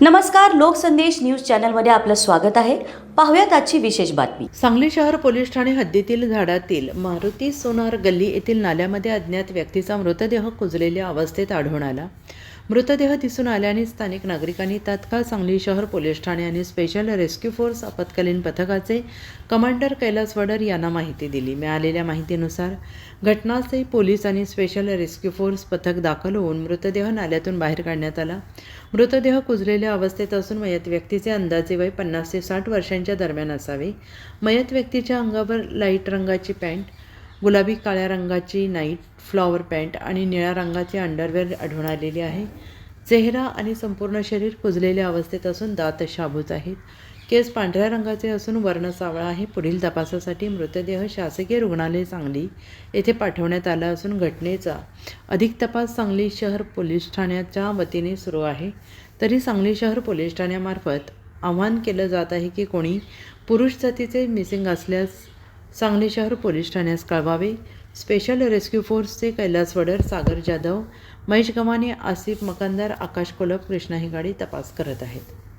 नमस्कार, लोकसंदेश न्यूज चॅनलमध्ये आपलं स्वागत आहे. पाहूयात आजची विशेष बातमी. सांगली शहर पोलीस ठाणे हद्दीतील झाडातील मारुती सोनार गल्ली येथील नाल्यामध्ये अज्ञात व्यक्तीचा मृतदेह कुजलेल्या अवस्थेत आढळून आला. मृतदेह दिसून आल्याने स्थानिक नागरिकांनी तात्काळ सांगली शहर पोलीस ठाणे आणि स्पेशल रेस्क्यू फोर्स आपत्कालीन पथकाचे कमांडर कैलास वडर यांना माहिती दिली. मिळालेल्या माहितीनुसार घटनास्थळी पोलीस आणि स्पेशल रेस्क्यू फोर्स पथक दाखल होऊन मृतदेह नाल्यातून बाहेर काढण्यात आला. मृतदेह कुजलेल्या अवस्थेत असून मयत व्यक्तीचे अंदाजे वय 50 ते 60 वर्षांच्या दरम्यान असावे. मयत व्यक्तीच्या अंगावर लाईट रंगाची पॅन्ट, गुलाबी काळ्या रंगाची नाईट फ्लॉवर पॅन्ट आणि निळ्या रंगाचे अंडरवेअर आढळून आलेले आहे. चेहरा आणि संपूर्ण शरीर कुजलेल्या अवस्थेत असून दात शाबूत आहेत. केस पांढऱ्या रंगाचे असून वर्ण सावळा आहे. पुढील तपासासाठी मृतदेह शासकीय रुग्णालय सांगली येथे पाठवण्यात आला असून घटनेचा अधिक तपास सांगली शहर पोलीस ठाण्याच्या वतीने सुरू आहे. तरी सांगली शहर पोलीस ठाण्यामार्फत आवाहन केलं जात आहे की कोणी पुरुष जातीचे मिसिंग असल्यास सांगली शहर पोलीस ठाण्यास कळवावे. स्पेशल रेस्क्यू फोर्सचे कैलास वडर, सागर जाधव, महेश गव्हाणे, आसिफ मकंदर, आकाश कोलप, कृष्णा हिगाडी तपास करत आहेत.